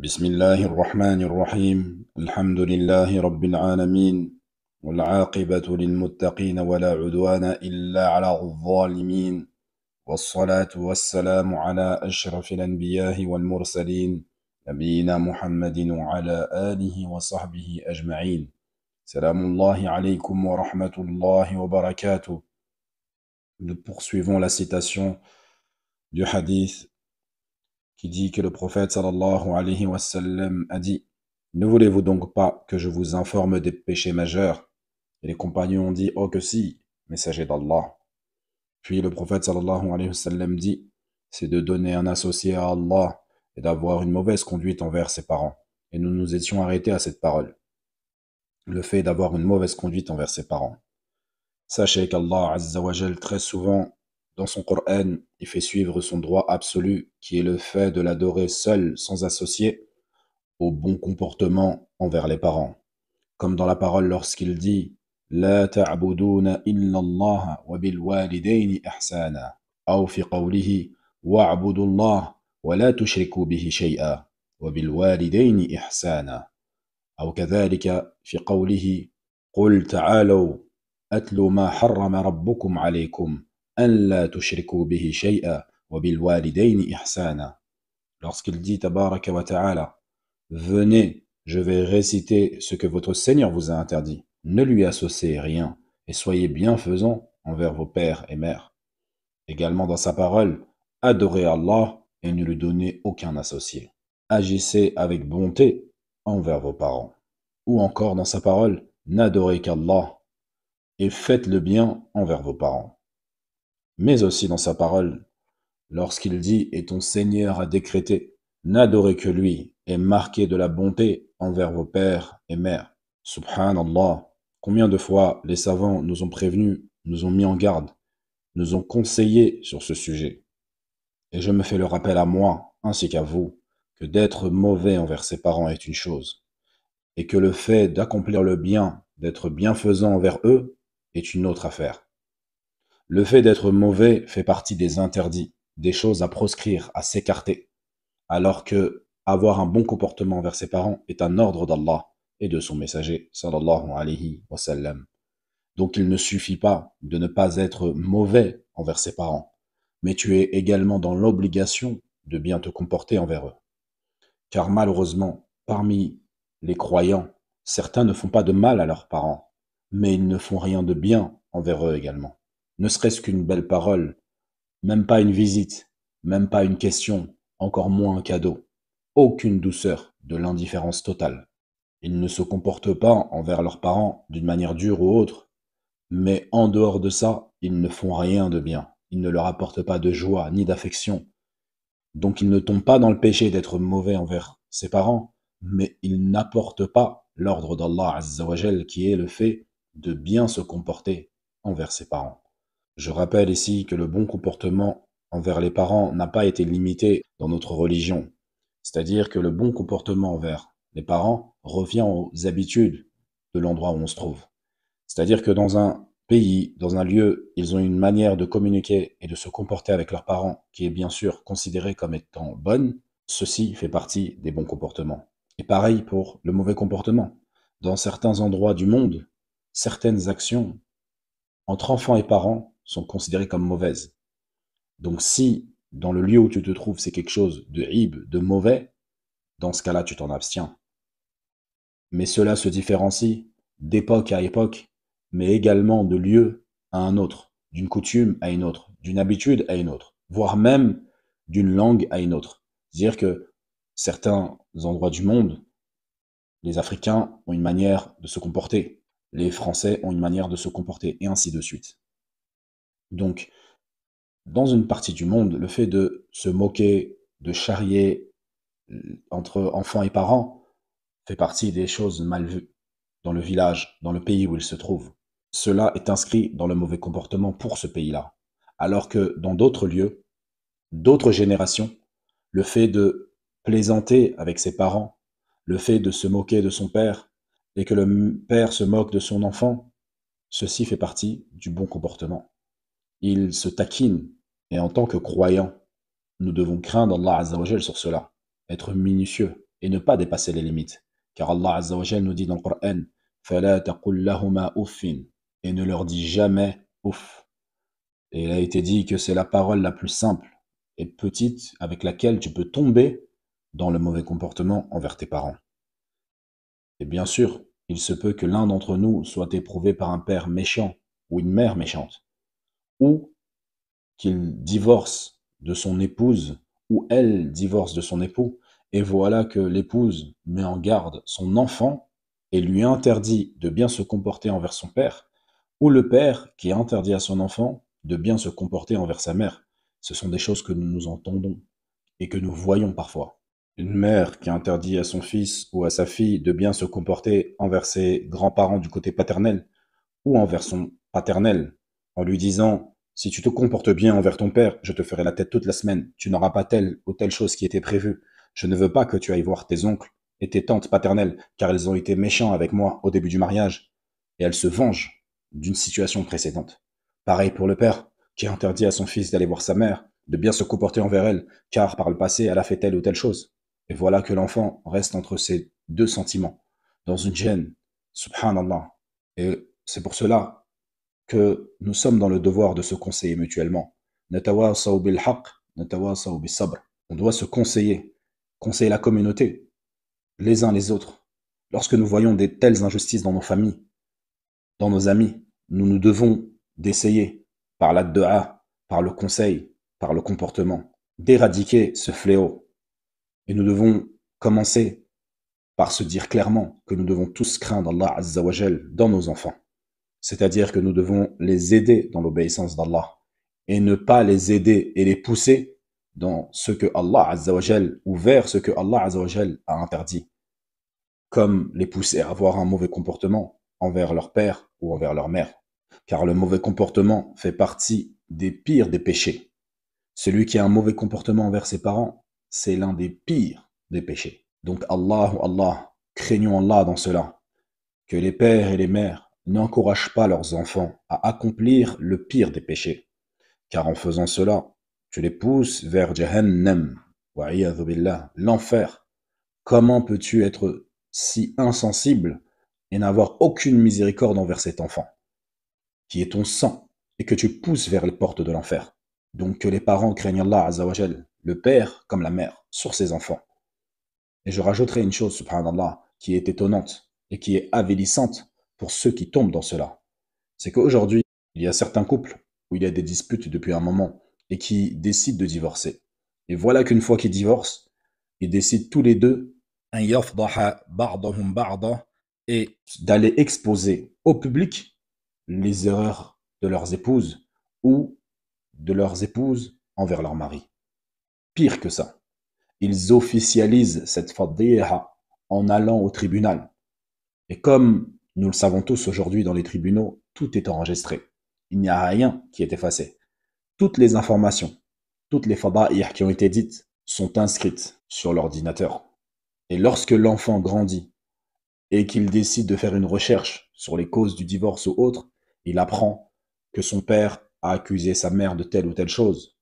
بسم الله الرحمن الرحيم الحمد لله رب العالمين والعاقبة للمتقين ولا عدوان إلا على الظالمين والصلاة والسلام على أشرف الأنبياء والمرسلين نبينا محمد وعلى آله وصحبه أجمعين سلام الله عليكم ورحمة الله وبركاته. Nous poursuivons la citation du hadith qui dit que le prophète sallallahu alayhi wa sallam a dit: Ne voulez-vous donc pas que je vous informe des péchés majeurs? Et les compagnons ont dit: Oh que si, messager d'Allah. Puis le prophète sallallahu alayhi wa sallam dit: C'est de donner un associé à Allah et d'avoir une mauvaise conduite envers ses parents. Et nous nous étions arrêtés à cette parole. Le fait d'avoir une mauvaise conduite envers ses parents. Sachez qu'Allah Azza wa Jal, très souvent, dans son Coran, il fait suivre son droit absolu, qui est le fait de l'adorer seul, sans associé, au bon comportement envers les parents. Comme dans la parole lorsqu'il dit La ta'buduna illa Allah wa bil walidayni ihsana. Ou fi qawlihi wa'budu Allah wa la tushriku bihi shay'a wa bil walidayni ihsana. Ou kadhalika fi qawlihi Qul ta'alaw أتل ما حرم ربكم عليكم أن لا تشركوا به شيئا وبالوالدين إحسانا. Lorsqu'il dit tabaraka wa ta'ala, venez, je vais réciter ce que votre Seigneur vous a interdit. Ne lui associez rien et soyez bienfaisants envers vos pères et mères. Également dans sa parole, adorez Allah et ne lui donnez aucun associé. Agissez avec bonté envers vos parents. Ou encore dans sa parole, n'adorez qu'Allah et faites le bien envers vos parents. Mais aussi dans sa parole, lorsqu'il dit « Et ton Seigneur a décrété, n'adorez que lui et marquez de la bonté envers vos pères et mères. » Subhanallah, combien de fois les savants nous ont prévenus, nous ont mis en garde, nous ont conseillé sur ce sujet. Et je me fais le rappel à moi, ainsi qu'à vous, que d'être mauvais envers ses parents est une chose, et que le fait d'accomplir le bien, d'être bienfaisant envers eux, est une autre affaire. Le fait d'être mauvais fait partie des interdits, des choses à proscrire, à s'écarter, alors que avoir un bon comportement envers ses parents est un ordre d'Allah et de son messager, sallallahu alayhi wa sallam. Donc il ne suffit pas de ne pas être mauvais envers ses parents, mais tu es également dans l'obligation de bien te comporter envers eux. Car malheureusement, parmi les croyants, certains ne font pas de mal à leurs parents, mais ils ne font rien de bien envers eux également. Ne serait-ce qu'une belle parole, même pas une visite, même pas une question, encore moins un cadeau. Aucune douceur, de l'indifférence totale. Ils ne se comportent pas envers leurs parents d'une manière dure ou autre, mais en dehors de ça, ils ne font rien de bien. Ils ne leur apportent pas de joie ni d'affection. Donc ils ne tombent pas dans le péché d'être mauvais envers ses parents, mais ils n'apportent pas l'ordre d'Allah Azza wa Jal qui est le fait de bien se comporter envers ses parents. Je rappelle ici que le bon comportement envers les parents n'a pas été limité dans notre religion. C'est-à-dire que le bon comportement envers les parents revient aux habitudes de l'endroit où on se trouve. C'est-à-dire que dans un pays, dans un lieu, ils ont une manière de communiquer et de se comporter avec leurs parents qui est bien sûr considérée comme étant bonne. Ceci fait partie des bons comportements. Et pareil pour le mauvais comportement. Dans certains endroits du monde, certaines actions entre enfants et parents sont considérées comme mauvaises. Donc si dans le lieu où tu te trouves c'est quelque chose de hib, de mauvais, dans ce cas-là tu t'en abstiens. Mais cela se différencie d'époque à époque, mais également de lieu à un autre, d'une coutume à une autre, d'une habitude à une autre, voire même d'une langue à une autre. C'est-à-dire que certains endroits du monde, les Africains ont une manière de se comporter, les Français ont une manière de se comporter, et ainsi de suite. Donc, dans une partie du monde, le fait de se moquer, de charrier entre enfants et parents fait partie des choses mal vues dans le village, dans le pays où il se trouve. Cela est inscrit dans le mauvais comportement pour ce pays-là. Alors que dans d'autres lieux, d'autres générations, le fait de plaisanter avec ses parents, le fait de se moquer de son père, et que le père se moque de son enfant, ceci fait partie du bon comportement. Il se taquine, et en tant que croyants, nous devons craindre Allah Azza wa Jal sur cela, être minutieux, et ne pas dépasser les limites. Car Allah Azza wa Jal nous dit dans le Coran, فَلَا تَقُلْ لَهُمَا أُفٍّ et ne leur dis jamais ouf. Et il a été dit que c'est la parole la plus simple et petite avec laquelle tu peux tomber dans le mauvais comportement envers tes parents. Et bien sûr, il se peut que l'un d'entre nous soit éprouvé par un père méchant ou une mère méchante, ou qu'il divorce de son épouse, ou elle divorce de son époux, et voilà que l'épouse met en garde son enfant et lui interdit de bien se comporter envers son père, ou le père qui interdit à son enfant de bien se comporter envers sa mère. Ce sont des choses que nous entendons et que nous voyons parfois. Une mère qui interdit à son fils ou à sa fille de bien se comporter envers ses grands-parents du côté paternel ou envers son paternel, en lui disant si tu te comportes bien envers ton père, je te ferai la tête toute la semaine, tu n'auras pas telle ou telle chose qui était prévue. Je ne veux pas que tu ailles voir tes oncles et tes tantes paternelles, car elles ont été méchants avec moi au début du mariage. Et elles se vengent d'une situation précédente. Pareil pour le père, qui interdit à son fils d'aller voir sa mère, de bien se comporter envers elle, car par le passé, elle a fait telle ou telle chose. Et voilà que l'enfant reste entre ces deux sentiments, dans une gêne. Subhanallah. Et c'est pour cela que nous sommes dans le devoir de se conseiller mutuellement. Natawasaw bil haqq, natawasaw bis sabr. On doit se conseiller la communauté, les uns les autres. Lorsque nous voyons de telles injustices dans nos familles, dans nos amis, nous devons d'essayer, par la dua, par le conseil, par le comportement, d'éradiquer ce fléau. Et nous devons commencer par se dire clairement que nous devons tous craindre Allah Azza wa Jal dans nos enfants. C'est-à-dire que nous devons les aider dans l'obéissance d'Allah et ne pas les aider et les pousser dans ce que Allah Azza wa Jal ou vers ce que Allah Azza wa Jal a interdit, comme les pousser à avoir un mauvais comportement envers leur père ou envers leur mère. Car le mauvais comportement fait partie des pires des péchés. Celui qui a un mauvais comportement envers ses parents, c'est l'un des pires des péchés. Donc Allah, craignons Allah dans cela, que les pères et les mères n'encouragent pas leurs enfants à accomplir le pire des péchés, car en faisant cela, tu les pousses vers Jahannam, wa'iyadhu billah, l'enfer. Comment peux-tu être si insensible et n'avoir aucune miséricorde envers cet enfant, qui est ton sang, et que tu pousses vers les portes de l'enfer? Donc que les parents craignent Allah Azza wa Jal, le père comme la mère, sur ses enfants. Et je rajouterai une chose, subhanallah, qui est étonnante et qui est avilissante pour ceux qui tombent dans cela. C'est qu'aujourd'hui, il y a certains couples où il y a des disputes depuis un moment et qui décident de divorcer. Et voilà qu'une fois qu'ils divorcent, ils décident tous les deux an yafdaha ba'dahum ba'da et d'aller exposer au public les erreurs de leurs épouses ou de leurs épouses envers leur mari. Pire que ça, ils officialisent cette fadiha en allant au tribunal. Et comme nous le savons tous aujourd'hui dans les tribunaux, tout est enregistré. Il n'y a rien qui est effacé. Toutes les informations, toutes les fada'ih qui ont été dites sont inscrites sur l'ordinateur. Et lorsque l'enfant grandit et qu'il décide de faire une recherche sur les causes du divorce ou autre, il apprend que son père a accusé sa mère de telle ou telle chose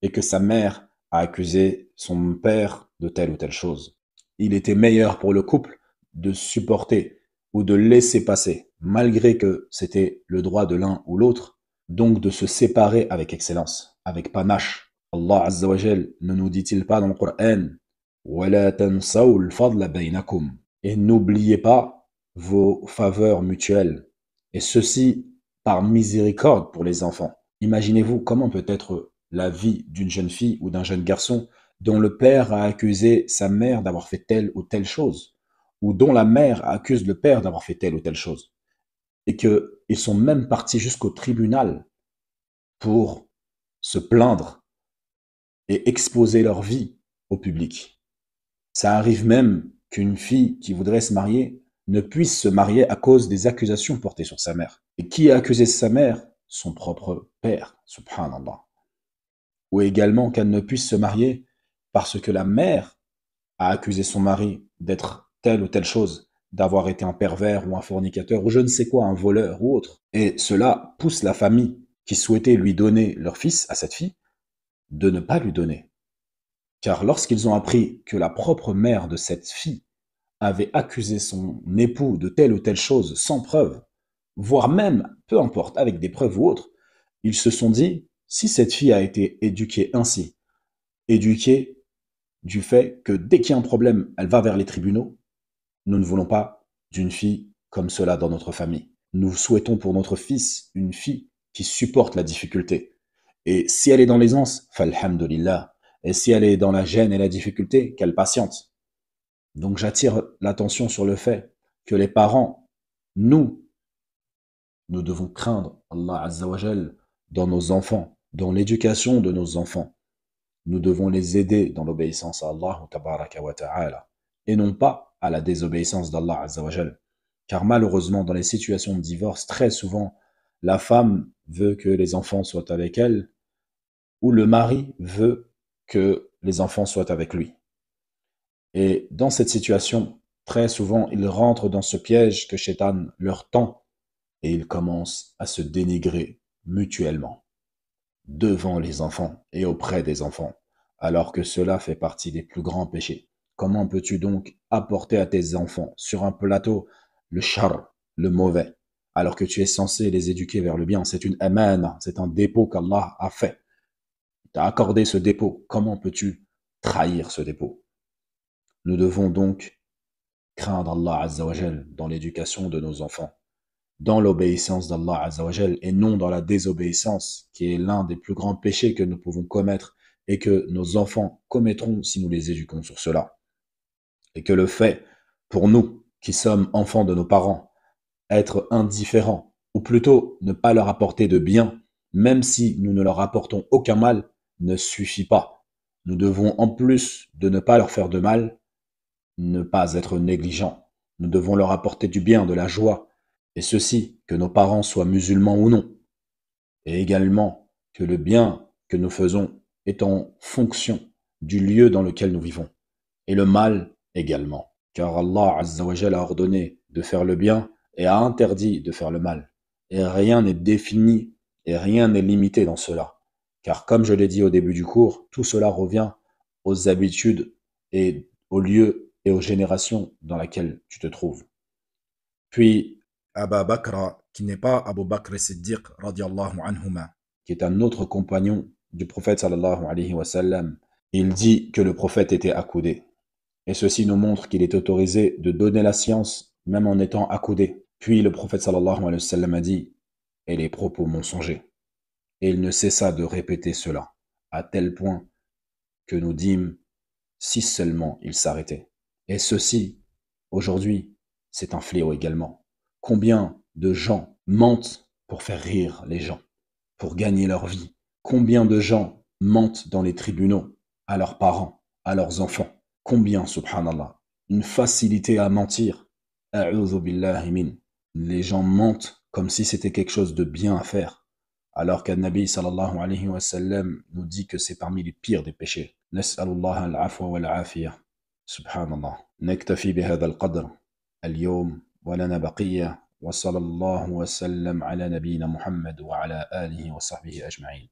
et que sa mère a accusé son père de telle ou telle chose. Il était meilleur pour le couple de supporter ou de laisser passer, malgré que c'était le droit de l'un ou l'autre, donc de se séparer avec excellence, avec panache. Allah Azza wa Jal ne nous dit-il pas dans le Coran وَلَا تَنْسَوْا الْفَضْلَ بَيْنَكُمْ et n'oubliez pas vos faveurs mutuelles, et ceci par miséricorde pour les enfants. Imaginez-vous comment peut être la vie d'une jeune fille ou d'un jeune garçon dont le père a accusé sa mère d'avoir fait telle ou telle chose, ou dont la mère accuse le père d'avoir fait telle ou telle chose, et qu'ils sont même partis jusqu'au tribunal pour se plaindre et exposer leur vie au public. Ça arrive même qu'une fille qui voudrait se marier ne puisse se marier à cause des accusations portées sur sa mère. Et qui a accusé sa mère? Son propre père, subhanallah. Ou également qu'elle ne puisse se marier parce que la mère a accusé son mari d'être telle ou telle chose, d'avoir été un pervers ou un fornicateur ou je ne sais quoi, un voleur ou autre. Et cela pousse la famille qui souhaitait lui donner leur fils à cette fille de ne pas lui donner. Car lorsqu'ils ont appris que la propre mère de cette fille avait accusé son époux de telle ou telle chose sans preuve, voire même, peu importe, avec des preuves ou autres, ils se sont dit, si cette fille a été éduquée ainsi, éduquée du fait que dès qu'il y a un problème, elle va vers les tribunaux, nous ne voulons pas d'une fille comme cela dans notre famille. Nous souhaitons pour notre fils une fille qui supporte la difficulté. Et si elle est dans l'aisance, falhamdulillah. Et si elle est dans la gêne et la difficulté, qu'elle patiente. Donc j'attire l'attention sur le fait que les parents, nous, nous devons craindre Allah Azza wa Jal dans nos enfants, dans l'éducation de nos enfants. Nous devons les aider dans l'obéissance à Allah tabaraka wa ta'ala et non pas à la désobéissance d'Allah Azza wa Jal. Car malheureusement, dans les situations de divorce, très souvent, la femme veut que les enfants soient avec elle ou le mari veut que les enfants soient avec lui. Et dans cette situation, très souvent, ils rentrent dans ce piège que Shaitan leur tend et ils commencent à se dénigrer mutuellement devant les enfants et auprès des enfants, alors que cela fait partie des plus grands péchés. Comment peux-tu donc apporter à tes enfants sur un plateau le char, le mauvais, alors que tu es censé les éduquer vers le bien? C'est une amana, c'est un dépôt qu'Allah a fait. Tu as accordé ce dépôt. Comment peux-tu trahir ce dépôt? Nous devons donc craindre Allah Azza wa Jal dans l'éducation de nos enfants, dans l'obéissance d'Allah Azza wa Jal et non dans la désobéissance, qui est l'un des plus grands péchés que nous pouvons commettre et que nos enfants commettront si nous les éduquons sur cela. Et que le fait, pour nous, qui sommes enfants de nos parents, être indifférents, ou plutôt ne pas leur apporter de bien, même si nous ne leur apportons aucun mal, ne suffit pas. Nous devons, en plus de ne pas leur faire de mal, ne pas être négligents. Nous devons leur apporter du bien, de la joie, et ceci, que nos parents soient musulmans ou non, et également que le bien que nous faisons est en fonction du lieu dans lequel nous vivons, et le mal également. Car Allah Azza wa Jalla a ordonné de faire le bien et a interdit de faire le mal. Et rien n'est défini et rien n'est limité dans cela. Car comme je l'ai dit au début du cours, tout cela revient aux habitudes et aux lieux et aux générations dans lesquelles tu te trouves. Puis, Aba Bakr, qui n'est pas Abu Bakr Siddiq, radiallahu anhuma, qui est un autre compagnon du prophète sallallahu alayhi wa sallam, il dit que le prophète était accoudé. Et ceci nous montre qu'il est autorisé de donner la science même en étant accoudé. Puis le prophète sallallahu alayhi wa sallam a dit « et les propos mensongers ». Et il ne cessa de répéter cela, à tel point que nous dîmes si seulement il s'arrêtait. Et ceci, aujourd'hui, c'est un fléau également. Combien de gens mentent pour faire rire les gens, pour gagner leur vie? Combien de gens mentent dans les tribunaux à leurs parents, à leurs enfants? Combien, subhanallah, une facilité à mentir. A'udhu billahi min. Les gens mentent comme si c'était quelque chose de bien à faire, alors qu'un Nabi sallallahu alayhi wa sallam nous dit que c'est parmi les pires des péchés. Nas'alullah al-afwa wal-afiyah. Subhanallah. نكتفي بهذا القدر اليوم ولنا بقية وصلى الله وسلم على نبينا محمد وعلى آله وصحبه أجمعين.